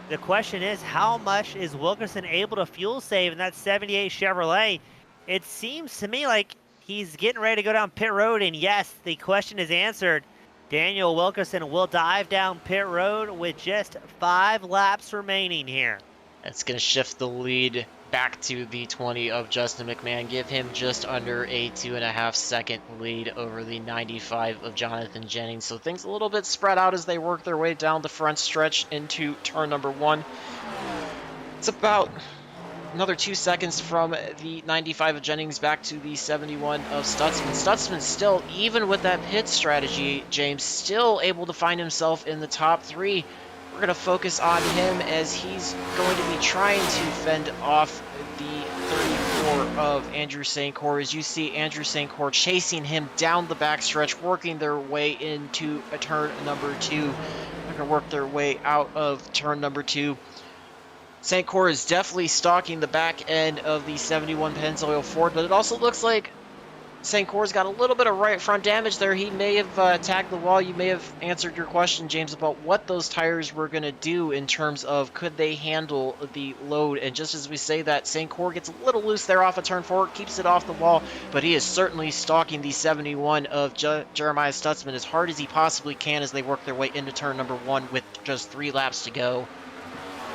the question is, how much is Wilkerson able to fuel save in that 78 Chevrolet? It seems to me like he's getting ready to go down pit road, and yes, the question is answered. Daniel Wilkerson will dive down pit road with just 5 laps remaining here. It's going to shift the lead back to the 20 of Justin McMahon, give him just under a 2.5 second lead over the 95 of Jonathan Jennings. So things a little bit spread out as they work their way down the front stretch into turn number 1. It's about another 2 seconds from the 95 of Jennings back to the 71 of Stutzman. Stutzman still, even with that pit strategy, James, still able to find himself in the top 3. We're going to focus on him as he's going to be trying to fend off the 34 of Andrew St. Cyr. As you see Andrew St. Cyr chasing him down the backstretch, working their way into a turn number 2. They're going to work their way out of turn number 2. St. Cyr is definitely stalking the back end of the 71 Pennzoil Ford, but it also looks like St. Cyr's got a little bit of right front damage there. He may have tagged the wall. You may have answered your question, James, about what those tires were going to do in terms of could they handle the load. And just as we say that, St. Cyr gets a little loose there off of turn 4, keeps it off the wall, but he is certainly stalking the 71 of Jeremiah Stutzman as hard as he possibly can as they work their way into turn number 1 with just 3 laps to go.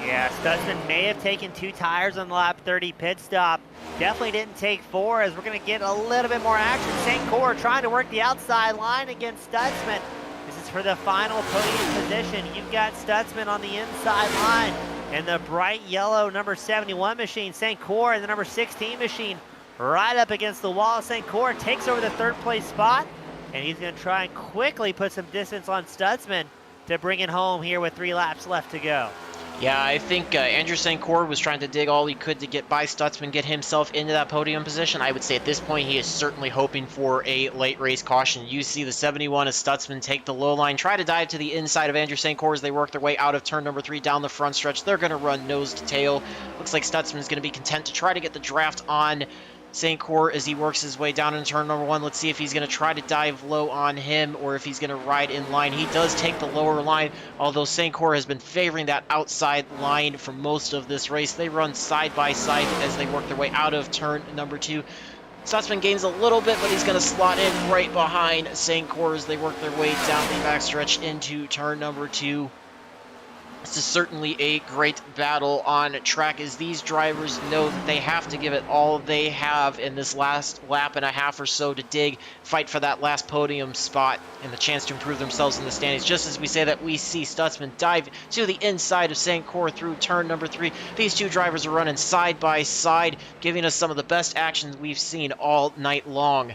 Yeah, Stutzman may have taken 2 tires on the lap 30 pit stop. Definitely didn't take 4, as we're going to get a little bit more action. St. Cyr trying to work the outside line against Stutzman. This is for the final podium position. You've got Stutzman on the inside line and the bright yellow number 71 machine, St. Cyr, and the number 16 machine right up against the wall. St. Cyr takes over the 3rd place spot, and he's going to try and quickly put some distance on Stutzman to bring it home here with 3 laps left to go. Yeah, I think Andrew St. Cyr was trying to dig all he could to get by Stutzman, get himself into that podium position. I would say at this point he is certainly hoping for a late race caution. You see the 71 of Stutzman take the low line, try to dive to the inside of Andrew St. Cyr as they work their way out of turn number 3 down the front stretch. They're going to run nose to tail. Looks like Stutzman's going to be content to try to get the draft on St. Cyr as he works his way down into turn number 1. Let's see if he's going to try to dive low on him or if he's going to ride in line. He does take the lower line, although St. Cyr has been favoring that outside line for most of this race. They run side by side as they work their way out of turn number 2. Stutzman gains a little bit, but he's going to slot in right behind St. Cyr as they work their way down the backstretch into turn number 2. This is certainly a great battle on track as these drivers know that they have to give it all they have in this last lap and a half or so to fight for that last podium spot and the chance to improve themselves in the standings. Just as we say that, we see Stutzman dive to the inside of St. Cyr through turn number 3. These two drivers are running side by side, giving us some of the best actions we've seen all night long.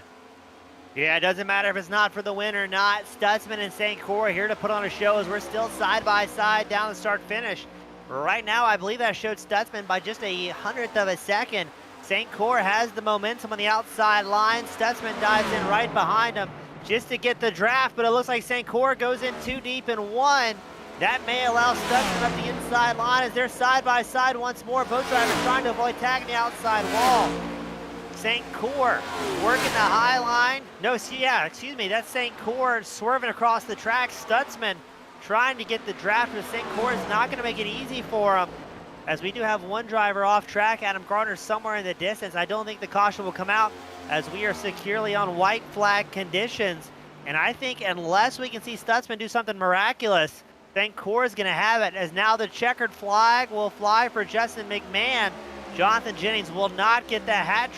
Yeah, it doesn't matter if it's not for the win or not. Stutzman and St. Cyr are here to put on a show as we're still side by side down the start finish. Right now, I believe that showed Stutzman by just a 100th of a second. St. Cyr has the momentum on the outside line. Stutzman dives in right behind him just to get the draft, but it looks like St. Cyr goes in too deep in 1. That may allow Stutzman up the inside line as they're side by side once more. Both drivers trying to avoid tagging the outside wall. St. Cyr working the high line. No, excuse me, that's St. Cyr swerving across the track. Stutzman trying to get the draft, but St. Cyr is not going to make it easy for him, as we do have one driver off track. Adam Gardner somewhere in the distance. I don't think the caution will come out as we are securely on white flag conditions. And I think unless we can see Stutzman do something miraculous, St. Cyr is going to have it, as now the checkered flag will fly for Justin McMahon. Jonathan Jennings will not get the hot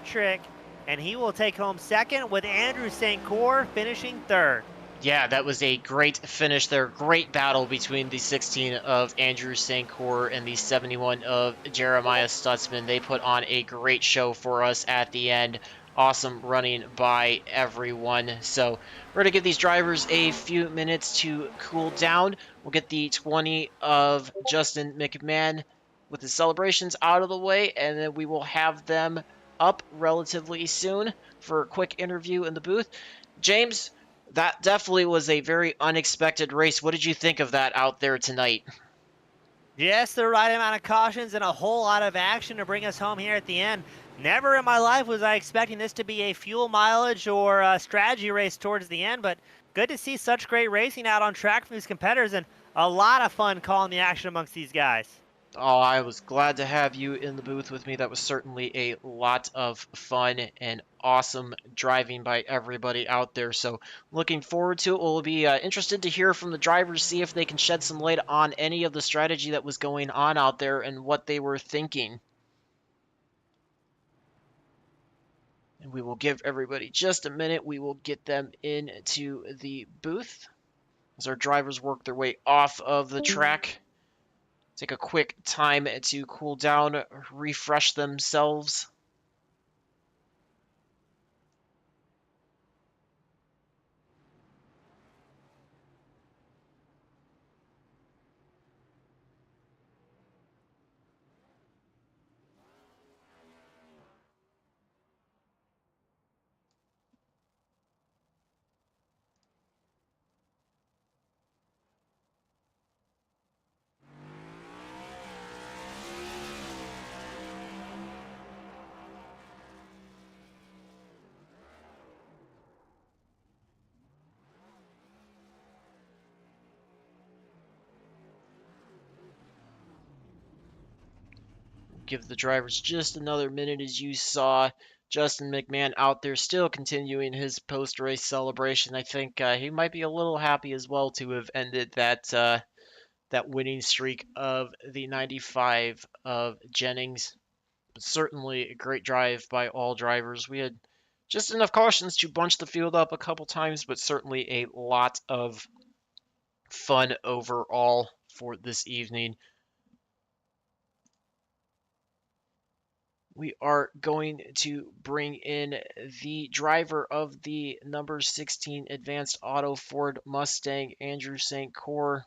trick, and he will take home 2nd with Andrew St. Cyr finishing 3rd. Yeah, that was a great finish there. Great battle between the 16 of Andrew St. Cyr and the 71 of Jeremiah Stutzman. They put on a great show for us at the end. Awesome running by everyone. So we're going to give these drivers a few minutes to cool down. We'll get the 20 of Justin McMahon with the celebrations out of the way, and then we will have them up relatively soon for a quick interview in the booth. James, that definitely was a very unexpected race. What did you think of that out there tonight? Just the right amount of cautions and a whole lot of action to bring us home here at the end. Never in my life was I expecting this to be a fuel mileage or a strategy race towards the end, but good to see such great racing out on track from these competitors and a lot of fun calling the action amongst these guys. Oh, I was glad to have you in the booth with me. That was certainly a lot of fun and awesome driving by everybody out there. So, looking forward to it. We'll be interested to hear from the drivers, see if they can shed some light on any of the strategy that was going on out there and what they were thinking. And we will give everybody just a minute. We will get them into the booth as our drivers work their way off of the track. Take a quick time to cool down, refresh themselves. Give the drivers just another minute. As you saw Justin McMahon out there still continuing his post-race celebration. I think he might be a little happy as well to have ended that winning streak of the 95 of Jennings. But certainly a great drive by all drivers. We had just enough cautions to bunch the field up a couple times, but certainly a lot of fun overall for this evening. We are going to bring in the driver of the number 16 Advanced Auto Ford Mustang, Andrew St. Cyr.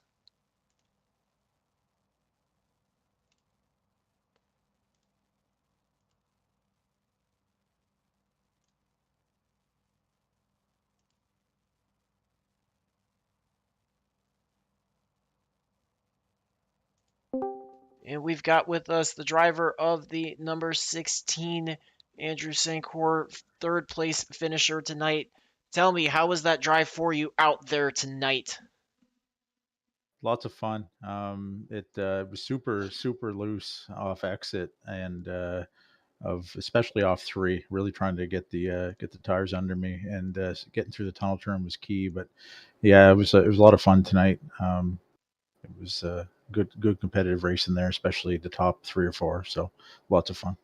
And we've got with us the driver of the number 16, Andrew St. Cyr, third place finisher tonight. Tell me, how was that drive for you out there tonight? Lots of fun. It was super loose off exit and of especially off three. Really trying to get the tires under me and getting through the tunnel turn was key. But yeah, it was a lot of fun tonight. It was good competitive racing there, especially the top three or four. So lots of fun.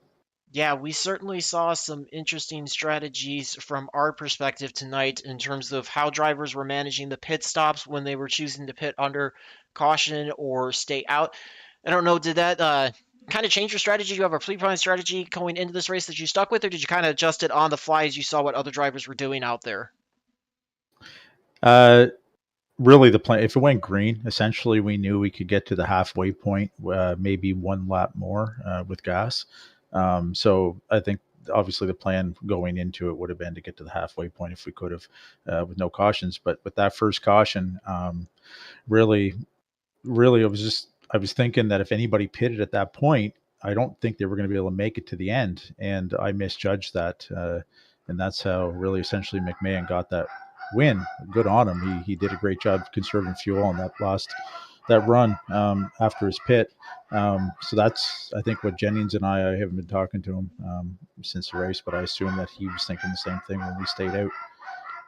Yeah, we certainly saw some interesting strategies from our perspective tonight in terms of how drivers were managing the pit stops when they were choosing to pit under caution or stay out. I don't know, did that kind of change your strategy? Do you have a pre-planned strategy going into this race that you stuck with, or did you kind of adjust it on the fly as you saw what other drivers were doing out there? Uh, Really, the plan, if it went green, essentially we knew we could get to the halfway point, maybe one lap more with gas. So I think obviously the plan going into it would have been to get to the halfway point if we could have with no cautions. But with that first caution, really, really, I was thinking that if anybody pitted at that point, I don't think they were going to be able to make it to the end, and I misjudged that, and that's how really essentially McMahon got that win. Good on him. He did a great job conserving fuel on that run after his pit. So that's I think what Jennings and I haven't been talking to him since the race, but I assume that he was thinking the same thing when we stayed out.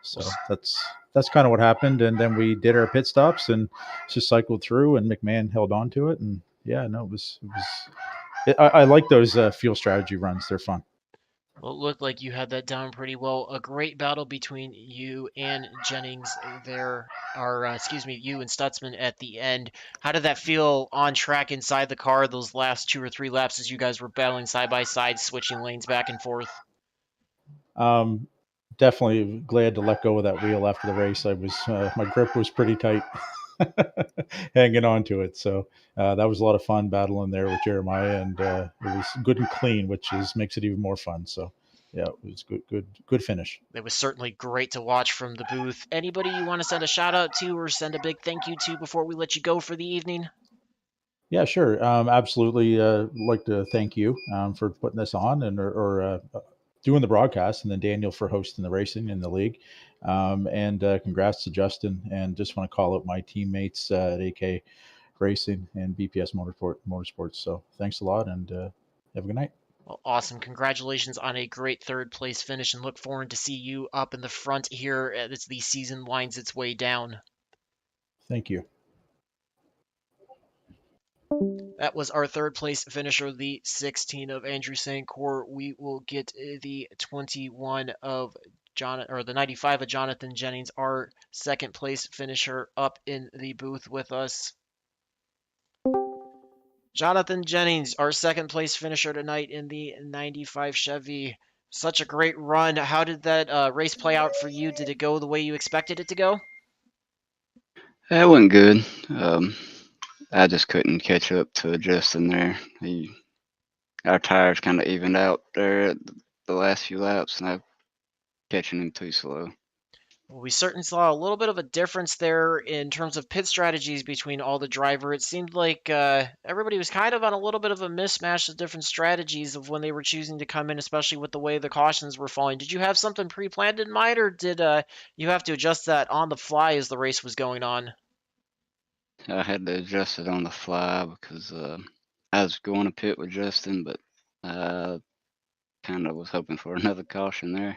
So that's kind of what happened, and then we did our pit stops and just cycled through, and McMahon held on to it, and yeah, no, I like those fuel strategy runs. They're fun. Well, it looked like you had that down pretty well. A great battle between you and Jennings there, or excuse me, you and Stutzman at the end. How did that feel on track inside the car those last two or three laps as you guys were battling side by side, switching lanes back and forth? Um, Definitely glad to let go of that wheel after the race. I was my grip was pretty tight, hanging on to it. So that was a lot of fun battling there with Jeremiah, and it was good and clean, which is makes it even more fun. So yeah, it was good finish. It was certainly great to watch from the booth. Anybody you want to send a shout out to or send a big thank you to before we let you go for the evening? Yeah, sure. Absolutely. Like to thank you for putting this on or doing the broadcast, and then Daniel for hosting the racing in the league. And congrats to Justin. And just want to call out my teammates at AK Racing and BPS Motorsports. So thanks a lot, and have a good night. Well, awesome. Congratulations on a great third place finish and look forward to see you up in the front here as the season winds its way down. Thank you. That was our third place finisher, the 16 of Andrew Sancourt. We will get the 21 of Jonathan, or the 95 of Jonathan Jennings, our second place finisher, up in the booth with us. Jonathan Jennings, our second place finisher tonight in the 95 Chevy. Such a great run. How did that race play out for you? Did it go the way you expected it to go? That wasn't good. I just couldn't catch up to Justin there. Our tires kind of evened out there at the last few laps, and I'm catching him too slow. Well, we certainly saw a little bit of a difference there in terms of pit strategies between all the driver. It seemed like everybody was kind of on a little bit of a mismatch of different strategies of when they were choosing to come in, especially with the way the cautions were falling. Did you have something pre-planned in mind, or did you have to adjust that on the fly as the race was going on? I had to adjust it on the fly because I was going to pit with Justin, but I kind of was hoping for another caution there.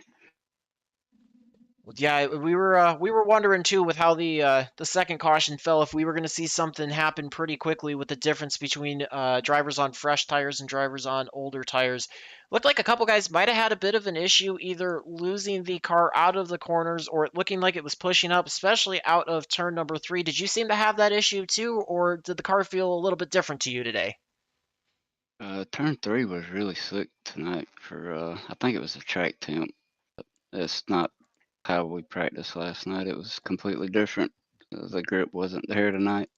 Well, yeah, we were wondering too with how the second caution fell if we were going to see something happen pretty quickly with the difference between drivers on fresh tires and drivers on older tires. Looked like a couple guys might have had a bit of an issue either losing the car out of the corners or it looking like it was pushing up, especially out of turn number 3. Did you seem to have that issue too, or did the car feel a little bit different to you today? Turn 3 was really slick tonight for, I think it was the track temp. It's not how we practiced last night. It was completely different. The grip wasn't there tonight.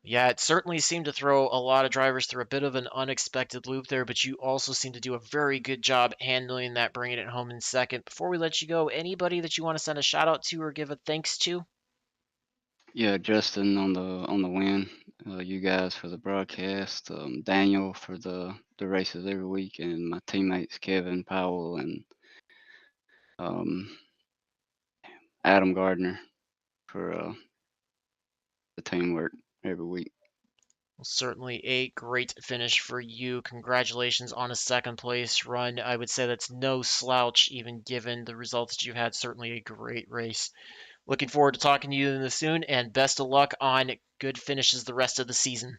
Yeah, it certainly seemed to throw a lot of drivers through a bit of an unexpected loop there, but you also seem to do a very good job handling that, bringing it home in second. Before we let you go, anybody that you want to send a shout out to or give a thanks to? Yeah, Justin on the win. You guys for the broadcast. Daniel for the races every week, and my teammates Kevin Powell and um, Adam Gardner for the teamwork every week. Well, certainly a great finish for you. Congratulations on a second place run. I would say that's no slouch, even given the results that you've had. Certainly a great race. Looking forward to talking to you in the soon, and best of luck on good finishes the rest of the season.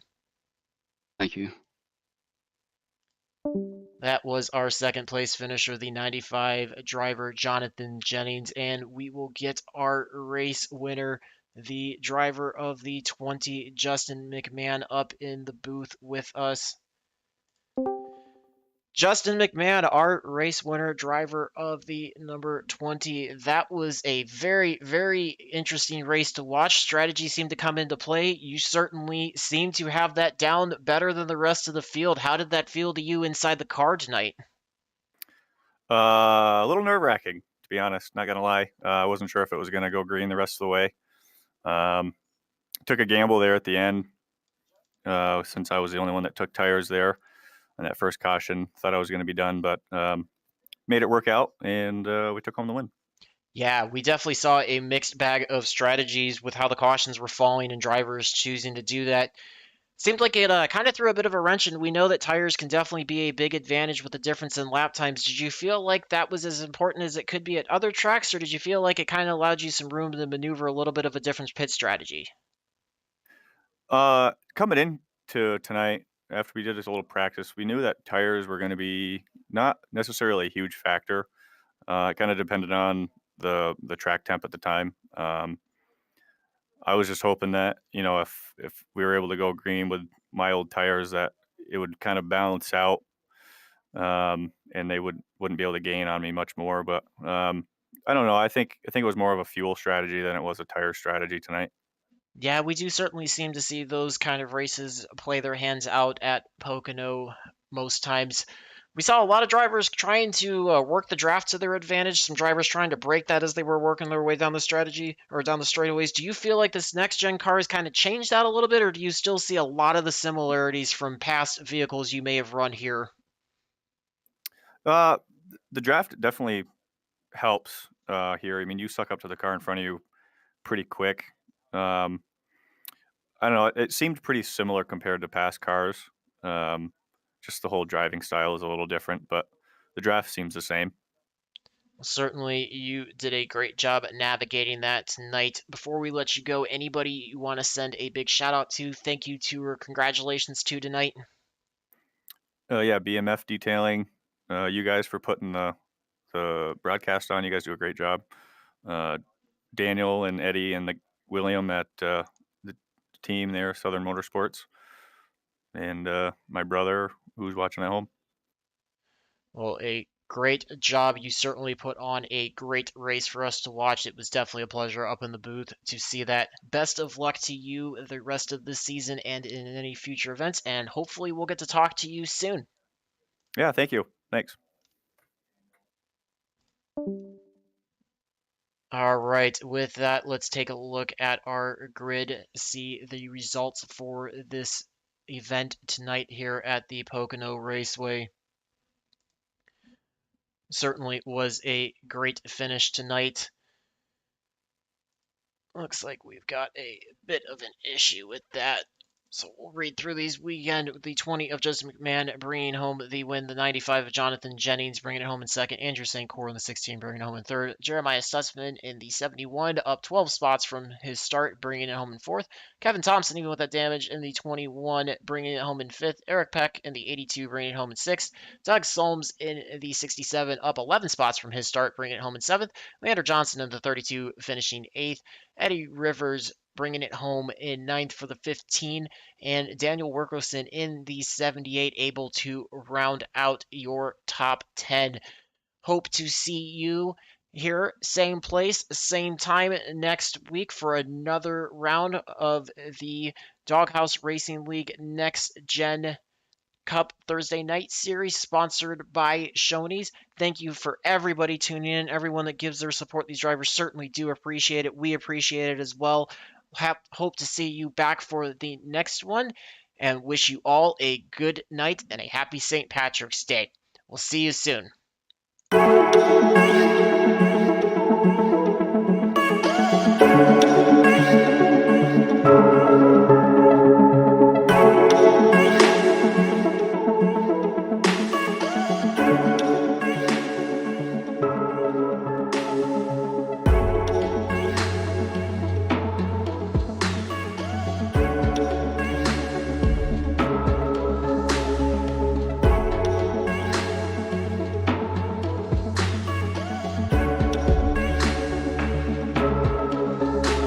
Thank you. That was our second place finisher, the 95 driver, Jonathan Jennings. And we will get our race winner, the driver of the 20, Justin McMahon, up in the booth with us. Justin McMahon, our race winner, driver of the number 20. That was a very, very interesting race to watch. Strategy seemed to come into play. You certainly seem to have that down better than the rest of the field. How did that feel to you inside the car tonight? A little nerve-wracking, to be honest. Not gonna lie. I wasn't sure if it was gonna go green the rest of the way. Took a gamble there at the end, since I was the only one that took tires there. And that first caution, thought I was going to be done, but made it work out, and we took home the win. Yeah, we definitely saw a mixed bag of strategies with how the cautions were falling and drivers choosing to do that. Seemed like it kind of threw a bit of a wrench, and we know that tires can definitely be a big advantage with the difference in lap times. Did you feel like that was as important as it could be at other tracks, or did you feel like it kind of allowed you some room to maneuver a little bit of a different pit strategy? Coming into tonight, after we did this little practice, we knew that tires were going to be not necessarily a huge factor. It kind of depended on the track temp at the time. I was just hoping that, if we were able to go green with my old tires, that it would kind of balance out, and they wouldn't be able to gain on me much more. But I don't know. I think it was more of a fuel strategy than it was a tire strategy tonight. Yeah, we do certainly seem to see those kind of races play their hands out at Pocono most times. We saw a lot of drivers trying to work the draft to their advantage. Some drivers trying to break that as they were working their way down the strategy or down the straightaways. Do you feel like this next gen car has kind of changed that a little bit, or do you still see a lot of the similarities from past vehicles you may have run here? The draft definitely helps here. I mean, you suck up to the car in front of you pretty quick. I don't know. It seemed pretty similar compared to past cars. Just the whole driving style is a little different, but the draft seems the same. Certainly, you did a great job at navigating that tonight. Before we let you go, anybody you want to send a big shout out to, thank you to, or congratulations to tonight? Yeah, BMF Detailing. You guys for putting the broadcast on. You guys do a great job. Daniel and Eddie and William at the team there, Southern Motorsports, and my brother who's watching at home. Well, a great job. You certainly put on a great race for us to watch. It was definitely a pleasure up in the booth to see that. Best of luck to you the rest of this season and in any future events, and hopefully we'll get to talk to you soon. Yeah, thank you. Thanks. All right, with that, let's take a look at our grid, see the results for this event tonight here at the Pocono Raceway. Certainly was a great finish tonight. Looks like we've got a bit of an issue with that. So we'll read through these. Weekend, the 20 of Justin McMahon bringing home the win. The 95 of Jonathan Jennings bringing it home in second. Andrew St. Cyr in the 16 bringing it home in third. Jeremiah Sussman in the 71 up 12 spots from his start bringing it home in fourth. Kevin Thompson, even with that damage, in the 21 bringing it home in fifth. Eric Peck in the 82 bringing it home in sixth. Doug Soames in the 67 up 11 spots from his start bringing it home in seventh. Leander Johnson in the 32 finishing eighth. Eddie Rivers bringing it home in ninth for the 15, and Daniel Wilkerson in the 78, able to round out your top 10. Hope to see you here, same place, same time next week for another round of the Doghouse Racing League Next Gen Cup Thursday Night Series, sponsored by Shoney's. Thank you for everybody tuning in, everyone that gives their support. These drivers certainly do appreciate it. We appreciate it as well. Hope to see you back for the next one, and wish you all a good night and a happy St. Patrick's Day. We'll see you soon.